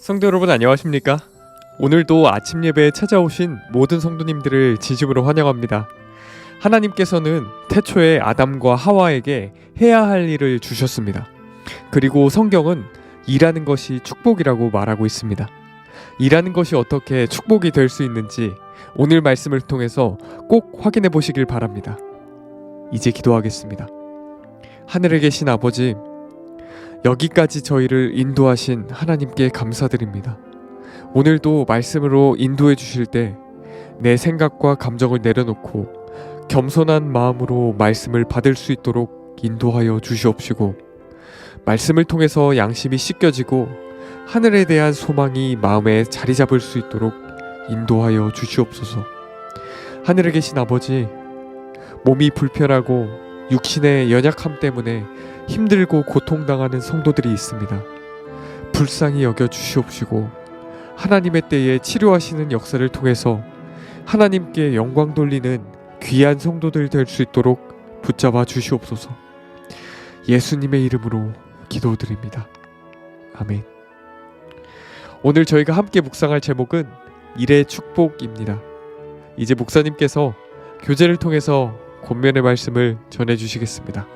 성도 여러분 안녕하십니까? 오늘도 아침 예배에 찾아오신 모든 성도님들을 진심으로 환영합니다. 하나님께서는 태초에 아담과 하와에게 해야 할 일을 주셨습니다. 그리고 성경은 일하는 것이 축복이라고 말하고 있습니다. 일하는 것이 어떻게 축복이 될 수 있는지 오늘 말씀을 통해서 꼭 확인해 보시길 바랍니다. 이제 기도하겠습니다. 하늘에 계신 아버지, 여기까지 저희를 인도하신 하나님께 감사드립니다. 오늘도 말씀으로 인도해 주실 때 내 생각과 감정을 내려놓고 겸손한 마음으로 말씀을 받을 수 있도록 인도하여 주시옵시고, 말씀을 통해서 양심이 씻겨지고 하늘에 대한 소망이 마음에 자리 잡을 수 있도록 인도하여 주시옵소서. 하늘에 계신 아버지, 몸이 불편하고 육신의 연약함 때문에 힘들고 고통당하는 성도들이 있습니다. 불쌍히 여겨 주시옵시고 하나님의 때에 치료하시는 역사를 통해서 하나님께 영광 돌리는 귀한 성도들 될 수 있도록 붙잡아 주시옵소서. 예수님의 이름으로 기도드립니다. 아멘. 오늘 저희가 함께 묵상할 제목은 일의 축복입니다. 이제 목사님께서 교제를 통해서 권면의 말씀을 전해주시겠습니다.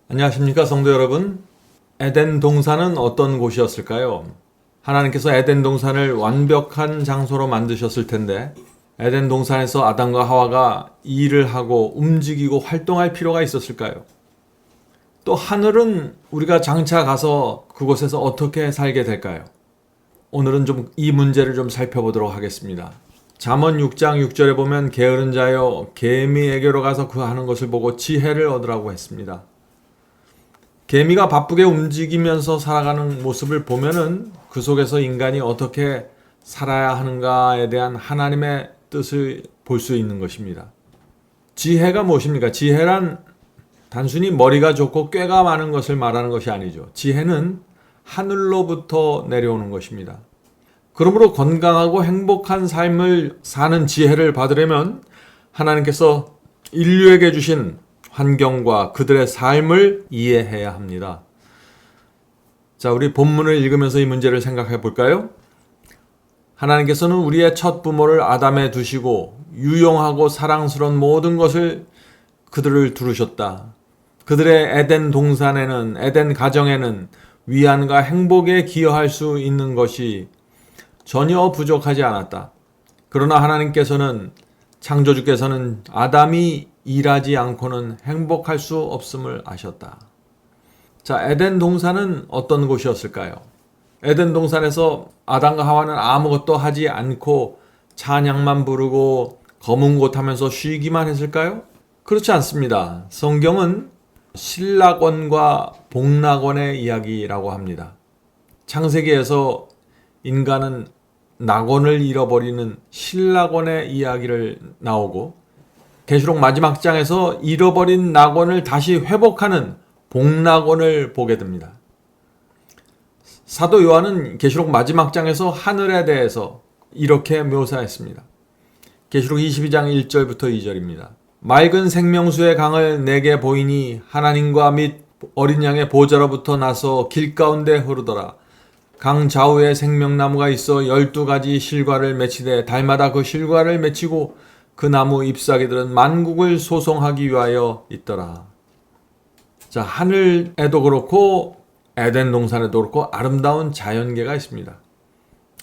안녕하십니까 성도 여러분. 에덴 동산은 어떤 곳이었을까요? 하나님께서 에덴 동산을 완벽한 장소로 만드셨을 텐데 에덴 동산에서 아담과 하와가 일을 하고 움직이고 활동할 필요가 있었을까요? 또 하늘은 우리가 장차 가서 그곳에서 어떻게 살게 될까요? 오늘은 좀 이 문제를 좀 살펴보도록 하겠습니다. 잠언 6장 6절에 보면 게으른 자여 개미에게로 가서 그 하는 것을 보고 지혜를 얻으라고 했습니다. 개미가 바쁘게 움직이면서 살아가는 모습을 보면은 그 속에서 인간이 어떻게 살아야 하는가에 대한 하나님의 뜻을 볼 수 있는 것입니다. 지혜가 무엇입니까? 지혜란 단순히 머리가 좋고 꾀가 많은 것을 말하는 것이 아니죠. 지혜는 하늘로부터 내려오는 것입니다. 그러므로 건강하고 행복한 삶을 사는 지혜를 받으려면 하나님께서 인류에게 주신 환경과 그들의 삶을 이해해야 합니다. 자, 우리 본문을 읽으면서 이 문제를 생각해 볼까요? 하나님께서는 우리의 첫 부모를 아담에 두시고 유용하고 사랑스러운 모든 것을 그들을 두르셨다. 그들의 에덴 동산에는, 에덴 가정에는 위안과 행복에 기여할 수 있는 것이 전혀 부족하지 않았다. 그러나 하나님께서는, 창조주께서는 아담이 일하지 않고는 행복할 수 없음을 아셨다. 자, 에덴 동산은 어떤 곳이었을까요? 에덴 동산에서 아담과 하와는 아무것도 하지 않고 찬양만 부르고 검은 곳 하면서 쉬기만 했을까요? 그렇지 않습니다. 성경은 신락원과 복락원의 이야기라고 합니다. 창세기에서 인간은 낙원을 잃어버리는 신락원의 이야기를 나오고, 계시록 마지막 장에서 잃어버린 낙원을 다시 회복하는 복락원을 보게 됩니다. 사도 요한은 계시록 마지막 장에서 하늘에 대해서 이렇게 묘사했습니다. 계시록 22장 1절부터 2절입니다. 맑은 생명수의 강을 내게 보이니 하나님과 및 어린 양의 보좌로부터 나서 길가운데 흐르더라. 강 좌우에 생명나무가 있어 12가지 실과를 맺히되 달마다 그 실과를 맺히고 그 나무 잎사귀들은 만국을 소송하기 위하여 있더라. 자, 하늘에도 그렇고 에덴 동산에도 그렇고 아름다운 자연계가 있습니다.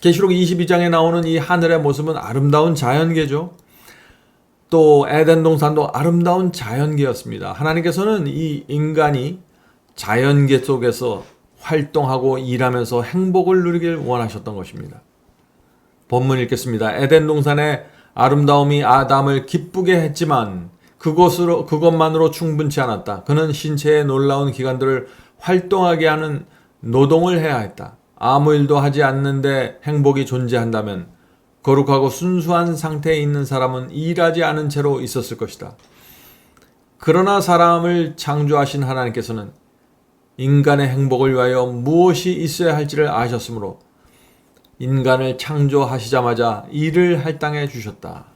계시록 22장에 나오는 이 하늘의 모습은 아름다운 자연계죠. 또 에덴 동산도 아름다운 자연계였습니다. 하나님께서는 이 인간이 자연계 속에서 활동하고 일하면서 행복을 누리길 원하셨던 것입니다. 본문 읽겠습니다. 에덴 동산의 아름다움이 아담을 기쁘게 했지만 그것만으로 충분치 않았다. 그는 신체의 놀라운 기관들을 활동하게 하는 노동을 해야 했다. 아무 일도 하지 않는데 행복이 존재한다면 거룩하고 순수한 상태에 있는 사람은 일하지 않은 채로 있었을 것이다. 그러나 사람을 창조하신 하나님께서는 인간의 행복을 위하여 무엇이 있어야 할지를 아셨으므로 인간을 창조하시자마자 일을 할당해 주셨다.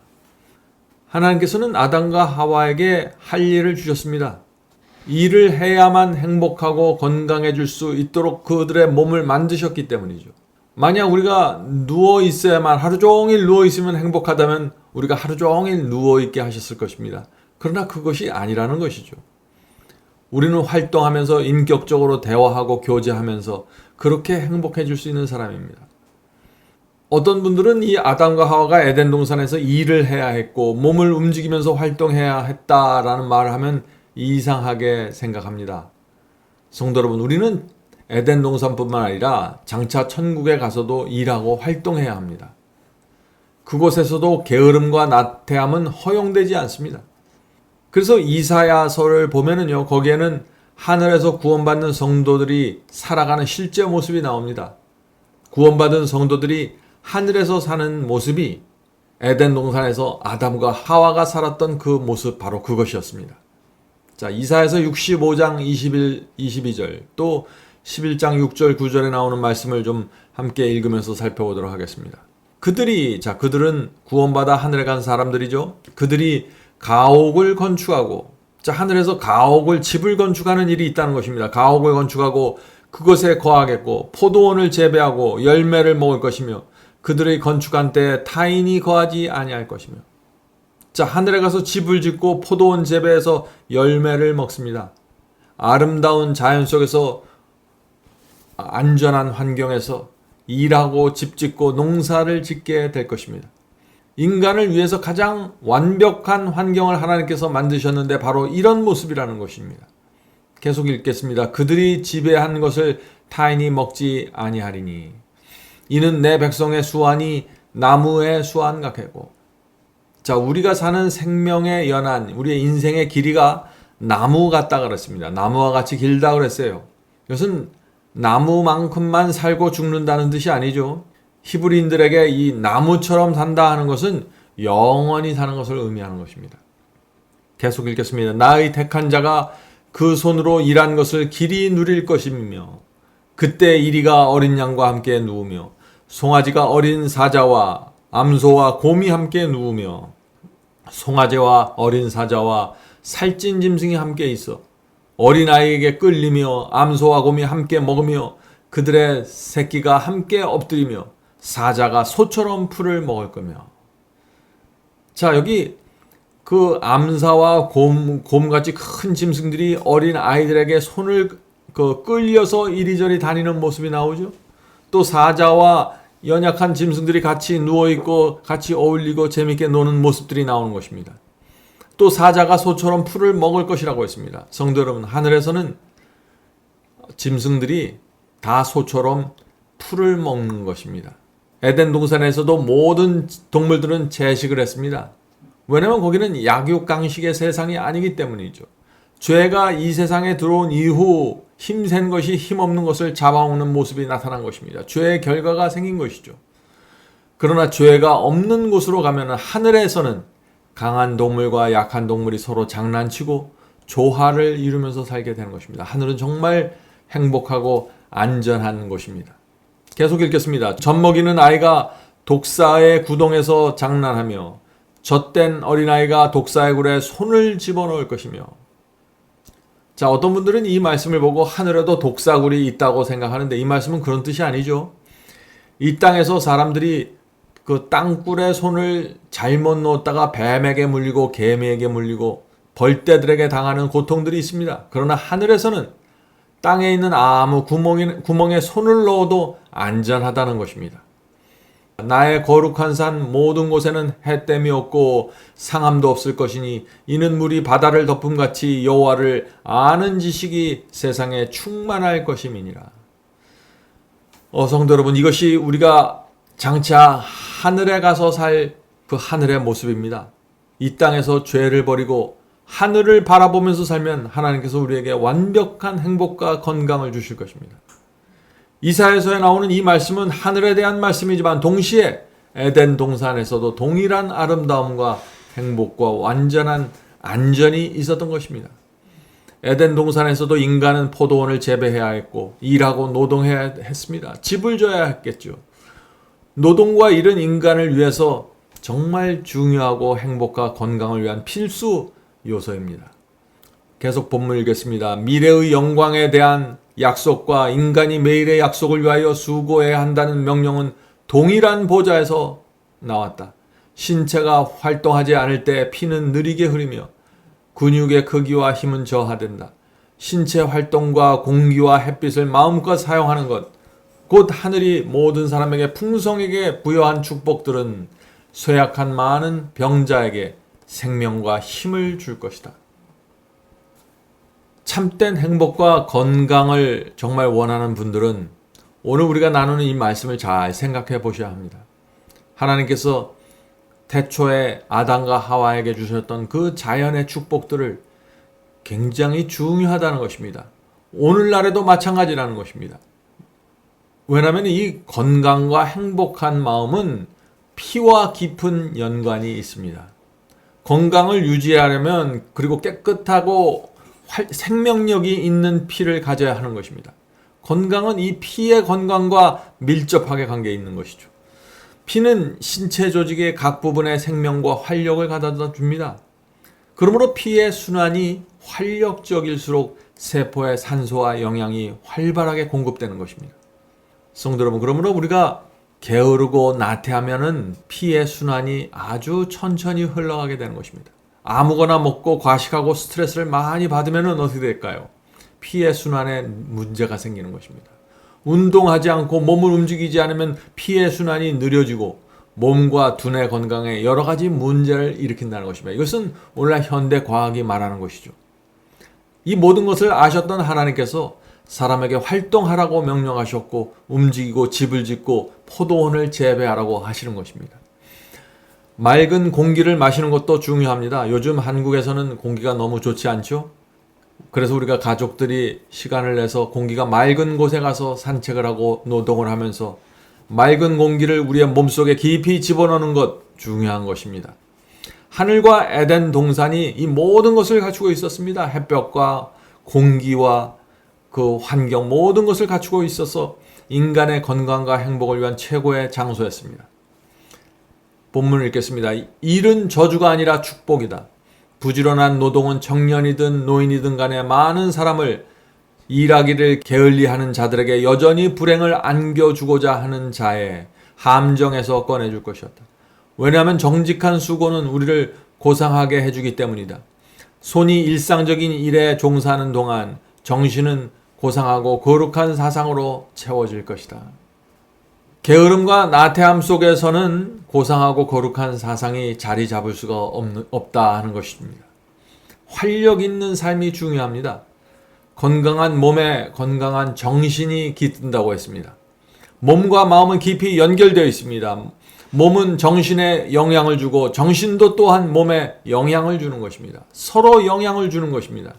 하나님께서는 아담과 하와에게 할 일을 주셨습니다. 일을 해야만 행복하고 건강해질 수 있도록 그들의 몸을 만드셨기 때문이죠. 만약 우리가 누워 있어야만, 하루 종일 누워 있으면 행복하다면 우리가 하루 종일 누워 있게 하셨을 것입니다. 그러나 그것이 아니라는 것이죠. 우리는 활동하면서 인격적으로 대화하고 교제하면서 그렇게 행복해질 수 있는 사람입니다. 어떤 분들은 이 아담과 하와가 에덴 동산에서 일을 해야 했고 몸을 움직이면서 활동해야 했다라는 말을 하면 이상하게 생각합니다. 성도 여러분, 우리는 에덴 동산뿐만 아니라 장차 천국에 가서도 일하고 활동해야 합니다. 그곳에서도 게으름과 나태함은 허용되지 않습니다. 그래서 이사야서를 보면은요, 거기에는 하늘에서 구원받는 성도들이 살아가는 실제 모습이 나옵니다. 구원받은 성도들이 하늘에서 사는 모습이 에덴 동산에서 아담과 하와가 살았던 그 모습, 바로 그것이었습니다. 자, 이사야서 65장 21, 22절 또 11장 6절 9절에 나오는 말씀을 좀 함께 읽으면서 살펴보도록 하겠습니다. 그들은 구원받아 하늘에 간 사람들이죠. 그들이 가옥을 건축하고, 자, 하늘에서 가옥을, 집을 건축하는 일이 있다는 것입니다. 가옥을 건축하고 그것에 거하겠고 포도원을 재배하고 열매를 먹을 것이며 그들의 건축한 때에 타인이 거하지 아니할 것이며. 자, 하늘에 가서 집을 짓고 포도원 재배해서 열매를 먹습니다. 아름다운 자연 속에서, 안전한 환경에서 일하고 집 짓고 농사를 짓게 될 것입니다. 인간을 위해서 가장 완벽한 환경을 하나님께서 만드셨는데 바로 이런 모습이라는 것입니다. 계속 읽겠습니다. 그들이 지배한 것을 타인이 먹지 아니하리니 이는 내 백성의 수완이 나무의 수완 같겠고. 자, 우리가 사는 생명의 연한, 우리의 인생의 길이가 나무 같다 그랬습니다. 나무와 같이 길다 그랬어요. 이것은 나무만큼만 살고 죽는다는 뜻이 아니죠. 히브리인들에게 이 나무처럼 산다 하는 것은 영원히 사는 것을 의미하는 것입니다. 계속 읽겠습니다. 나의 택한 자가 그 손으로 일한 것을 길이 누릴 것이며 그때 이리가 어린 양과 함께 누우며 송아지가 어린 사자와 암소와 곰이 함께 누우며 송아지와 어린 사자와 살찐 짐승이 함께 있어 어린아이에게 끌리며 암소와 곰이 함께 먹으며 그들의 새끼가 함께 엎드리며 사자가 소처럼 풀을 먹을 거며. 자, 여기 그 암사와 곰같이 큰 짐승들이 어린 아이들에게 손을 끌려서 이리저리 다니는 모습이 나오죠. 또 사자와 연약한 짐승들이 같이 누워있고 같이 어울리고 재밌게 노는 모습들이 나오는 것입니다. 또 사자가 소처럼 풀을 먹을 것이라고 했습니다. 성도 여러분, 하늘에서는 짐승들이 다 소처럼 풀을 먹는 것입니다. 에덴 동산에서도 모든 동물들은 채식을 했습니다. 왜냐하면 거기는 약육강식의 세상이 아니기 때문이죠. 죄가 이 세상에 들어온 이후 힘센 것이 힘없는 것을 잡아먹는 모습이 나타난 것입니다. 죄의 결과가 생긴 것이죠. 그러나 죄가 없는 곳으로 가면 하늘에서는 강한 동물과 약한 동물이 서로 장난치고 조화를 이루면서 살게 되는 것입니다. 하늘은 정말 행복하고 안전한 곳입니다. 계속 읽겠습니다. 젖먹이는 아이가 독사의 구덩에서 장난하며 젖된 어린아이가 독사의 굴에 손을 집어넣을 것이며. 자, 어떤 분들은 이 말씀을 보고 하늘에도 독사굴이 있다고 생각하는데 이 말씀은 그런 뜻이 아니죠. 이 땅에서 사람들이 그 땅굴에 손을 잘못 넣었다가 뱀에게 물리고 개미에게 물리고 벌떼들에게 당하는 고통들이 있습니다. 그러나 하늘에서는 땅에 있는 아무 구멍에 손을 넣어도 안전하다는 것입니다. 나의 거룩한 산 모든 곳에는 햇댐이 없고 상함도 없을 것이니 이는 물이 바다를 덮음같이 여호와를 아는 지식이 세상에 충만할 것임이니라. 성도 여러분, 이것이 우리가 장차 하늘에 가서 살 그 하늘의 모습입니다. 이 땅에서 죄를 버리고 하늘을 바라보면서 살면 하나님께서 우리에게 완벽한 행복과 건강을 주실 것입니다. 이사야서에 나오는 이 말씀은 하늘에 대한 말씀이지만 동시에 에덴 동산에서도 동일한 아름다움과 행복과 완전한 안전이 있었던 것입니다. 에덴 동산에서도 인간은 포도원을 재배해야 했고 일하고 노동해야 했습니다. 집을 져야 했겠죠. 노동과 일은 인간을 위해서 정말 중요하고 행복과 건강을 위한 필수 요소입니다. 계속 본문 읽겠습니다. 미래의 영광에 대한 약속과 인간이 매일의 약속을 위하여 수고해야 한다는 명령은 동일한 보좌에서 나왔다. 신체가 활동하지 않을 때 피는 느리게 흐르며 근육의 크기와 힘은 저하된다. 신체 활동과 공기와 햇빛을 마음껏 사용하는 것, 곧 하늘이 모든 사람에게 풍성하게 부여한 축복들은 쇠약한 많은 병자에게 생명과 힘을 줄 것이다. 참된 행복과 건강을 정말 원하는 분들은 오늘 우리가 나누는 이 말씀을 잘 생각해 보셔야 합니다. 하나님께서 태초에 아담과 하와에게 주셨던 그 자연의 축복들을 굉장히 중요하다는 것입니다. 오늘날에도 마찬가지라는 것입니다. 왜냐하면 이 건강과 행복한 마음은 피와 깊은 연관이 있습니다. 건강을 유지하려면 그리고 깨끗하고 생명력이 있는 피를 가져야 하는 것입니다. 건강은 이 피의 건강과 밀접하게 관계에 있는 것이죠. 피는 신체 조직의 각 부분에 생명과 활력을 가져다 줍니다. 그러므로 피의 순환이 활력적일수록 세포에 산소와 영양이 활발하게 공급되는 것입니다. 성도 여러분, 그러므로 우리가 게으르고 나태하면은 피의 순환이 아주 천천히 흘러가게 되는 것입니다. 아무거나 먹고 과식하고 스트레스를 많이 받으면 어떻게 될까요? 피의 순환에 문제가 생기는 것입니다. 운동하지 않고 몸을 움직이지 않으면 피의 순환이 느려지고 몸과 두뇌 건강에 여러 가지 문제를 일으킨다는 것입니다. 이것은 오늘날 현대 과학이 말하는 것이죠. 이 모든 것을 아셨던 하나님께서 사람에게 활동하라고 명령하셨고 움직이고 집을 짓고 포도원을 재배하라고 하시는 것입니다. 맑은 공기를 마시는 것도 중요합니다. 요즘 한국에서는 공기가 너무 좋지 않죠? 그래서 우리가 가족들이 시간을 내서 공기가 맑은 곳에 가서 산책을 하고 노동을 하면서 맑은 공기를 우리의 몸속에 깊이 집어넣는 것 중요한 것입니다. 하늘과 에덴 동산이 이 모든 것을 갖추고 있었습니다. 햇볕과 공기와 그 환경 모든 것을 갖추고 있어서 인간의 건강과 행복을 위한 최고의 장소였습니다. 본문을 읽겠습니다. 일은 저주가 아니라 축복이다. 부지런한 노동은 청년이든 노인이든 간에 많은 사람을 일하기를 게을리하는 자들에게 여전히 불행을 안겨주고자 하는 자의 함정에서 꺼내줄 것이었다. 왜냐하면 정직한 수고는 우리를 고상하게 해주기 때문이다. 손이 일상적인 일에 종사하는 동안 정신은 고상하고 거룩한 사상으로 채워질 것이다. 게으름과 나태함 속에서는 고상하고 거룩한 사상이 자리 잡을 수가 없다 하는 것입니다. 활력 있는 삶이 중요합니다. 건강한 몸에 건강한 정신이 깃든다고 했습니다. 몸과 마음은 깊이 연결되어 있습니다. 몸은 정신에 영향을 주고 정신도 또한 몸에 영향을 주는 것입니다. 서로 영향을 주는 것입니다.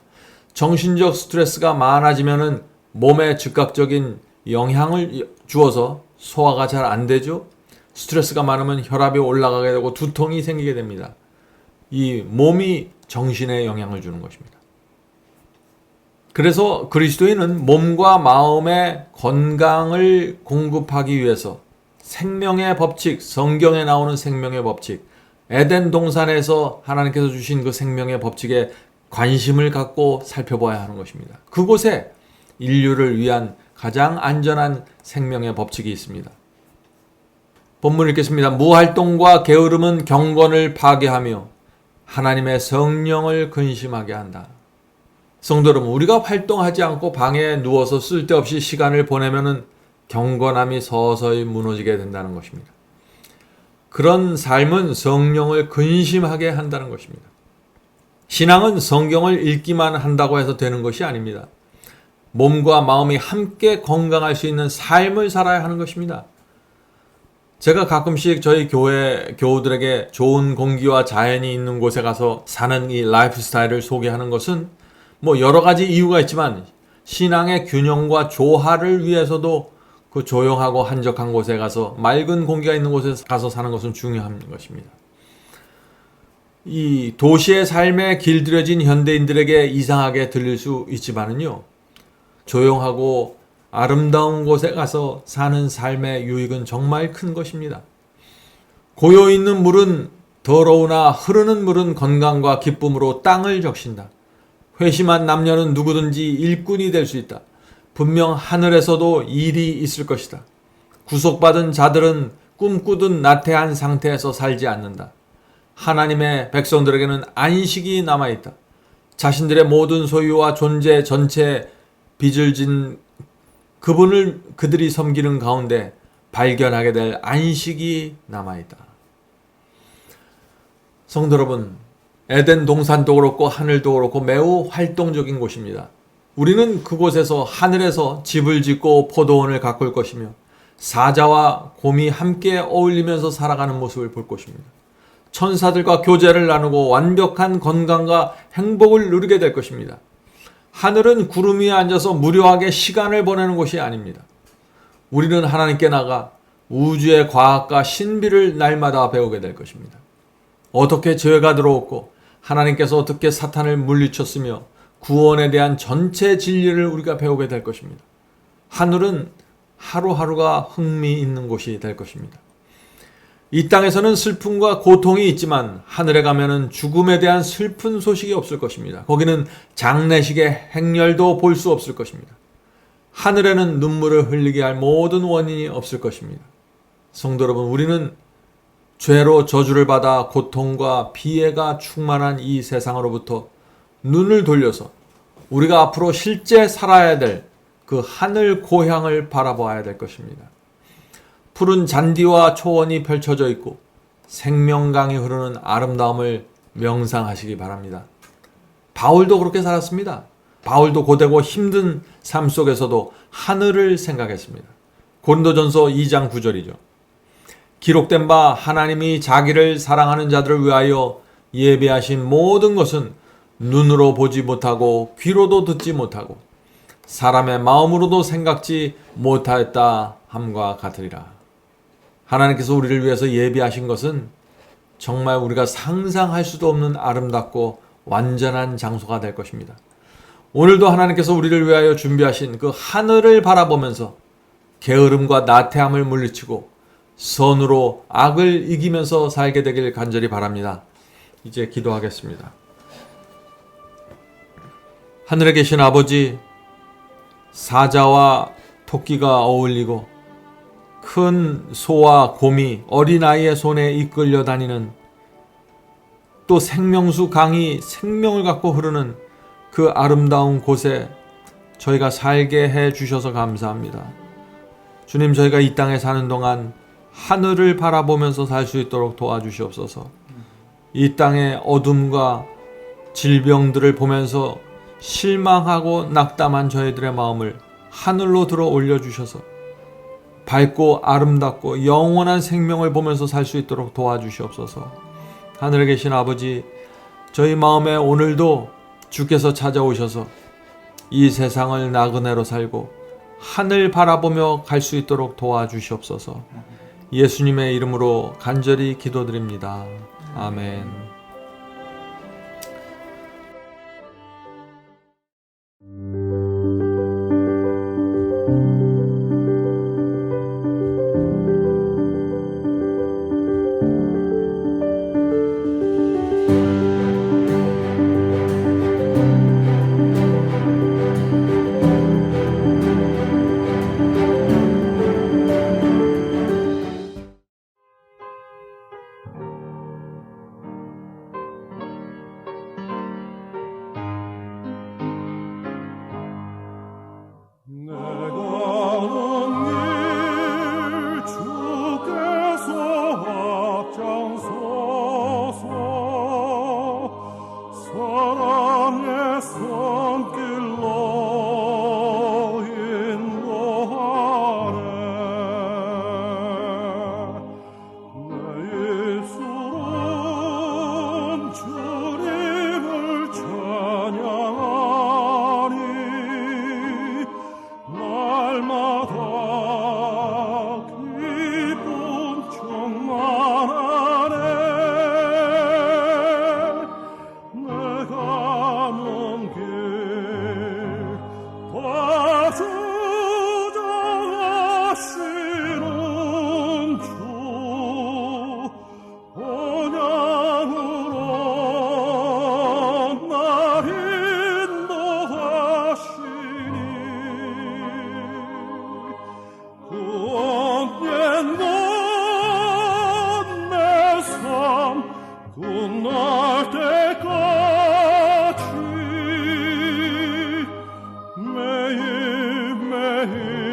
정신적 스트레스가 많아지면은 몸에 즉각적인 영향을 주어서 소화가 잘 안 되죠. 스트레스가 많으면 혈압이 올라가게 되고 두통이 생기게 됩니다. 이 몸이 정신에 영향을 주는 것입니다. 그래서 그리스도인은 몸과 마음의 건강을 공급하기 위해서 생명의 법칙, 성경에 나오는 생명의 법칙, 에덴 동산에서 하나님께서 주신 그 생명의 법칙에 관심을 갖고 살펴봐야 하는 것입니다. 그곳에 인류를 위한 가장 안전한 생명의 법칙이 있습니다. 본문 읽겠습니다. 무활동과 게으름은 경건을 파괴하며 하나님의 성령을 근심하게 한다. 성도 여러분, 우리가 활동하지 않고 방에 누워서 쓸데없이 시간을 보내면은 경건함이 서서히 무너지게 된다는 것입니다. 그런 삶은 성령을 근심하게 한다는 것입니다. 신앙은 성경을 읽기만 한다고 해서 되는 것이 아닙니다. 몸과 마음이 함께 건강할 수 있는 삶을 살아야 하는 것입니다. 제가 가끔씩 저희 교회 교우들에게 좋은 공기와 자연이 있는 곳에 가서 사는 이 라이프 스타일을 소개하는 것은 뭐 여러 가지 이유가 있지만 신앙의 균형과 조화를 위해서도 그 조용하고 한적한 곳에 가서 맑은 공기가 있는 곳에 가서 사는 것은 중요한 것입니다. 이 도시의 삶에 길들여진 현대인들에게 이상하게 들릴 수 있지만은요, 조용하고 아름다운 곳에 가서 사는 삶의 유익은 정말 큰 것입니다. 고요 있는 물은 더러우나 흐르는 물은 건강과 기쁨으로 땅을 적신다. 회심한 남녀는 누구든지 일꾼이 될 수 있다. 분명 하늘에서도 일이 있을 것이다. 구속받은 자들은 꿈꾸듯 나태한 상태에서 살지 않는다. 하나님의 백성들에게는 안식이 남아있다. 자신들의 모든 소유와 존재 전체에 빚을 진 그분을 그들이 섬기는 가운데 발견하게 될 안식이 남아있다. 성도 여러분, 에덴 동산도 그렇고 하늘도 그렇고 매우 활동적인 곳입니다. 우리는 그곳에서 하늘에서 집을 짓고 포도원을 가꿀 것이며 사자와 곰이 함께 어울리면서 살아가는 모습을 볼 것입니다. 천사들과 교제를 나누고 완벽한 건강과 행복을 누리게 될 것입니다. 하늘은 구름 위에 앉아서 무료하게 시간을 보내는 곳이 아닙니다. 우리는 하나님께 나가 우주의 과학과 신비를 날마다 배우게 될 것입니다. 어떻게 죄가 들어왔고 하나님께서 어떻게 사탄을 물리쳤으며 구원에 대한 전체 진리를 우리가 배우게 될 것입니다. 하늘은 하루하루가 흥미있는 곳이 될 것입니다. 이 땅에서는 슬픔과 고통이 있지만 하늘에 가면은 죽음에 대한 슬픈 소식이 없을 것입니다. 거기는 장례식의 행렬도 볼 수 없을 것입니다. 하늘에는 눈물을 흘리게 할 모든 원인이 없을 것입니다. 성도 여러분, 우리는 죄로 저주를 받아 고통과 피해가 충만한 이 세상으로부터 눈을 돌려서 우리가 앞으로 실제 살아야 될 그 하늘 고향을 바라보아야 될 것입니다. 푸른 잔디와 초원이 펼쳐져 있고 생명강이 흐르는 아름다움을 명상하시기 바랍니다. 바울도 그렇게 살았습니다. 바울도 고되고 힘든 삶 속에서도 하늘을 생각했습니다. 고린도전서 2장 9절이죠. 기록된 바 하나님이 자기를 사랑하는 자들을 위하여 예배하신 모든 것은 눈으로 보지 못하고 귀로도 듣지 못하고 사람의 마음으로도 생각지 못하였다 함과 같으리라. 하나님께서 우리를 위해서 예비하신 것은 정말 우리가 상상할 수도 없는 아름답고 완전한 장소가 될 것입니다. 오늘도 하나님께서 우리를 위하여 준비하신 그 하늘을 바라보면서 게으름과 나태함을 물리치고 선으로 악을 이기면서 살게 되길 간절히 바랍니다. 이제 기도하겠습니다. 하늘에 계신 아버지, 사자와 토끼가 어울리고 큰 소와 곰이 어린아이의 손에 이끌려 다니는 또 생명수 강이 생명을 갖고 흐르는 그 아름다운 곳에 저희가 살게 해 주셔서 감사합니다. 주님, 저희가 이 땅에 사는 동안 하늘을 바라보면서 살 수 있도록 도와주시옵소서. 이 땅의 어둠과 질병들을 보면서 실망하고 낙담한 저희들의 마음을 하늘로 들어 올려주셔서 밝고 아름답고 영원한 생명을 보면서 살 수 있도록 도와주시옵소서. 하늘에 계신 아버지, 저희 마음에 오늘도 주께서 찾아오셔서 이 세상을 나그네로 살고 하늘 바라보며 갈 수 있도록 도와주시옵소서. 예수님의 이름으로 간절히 기도드립니다. 아멘. 죄의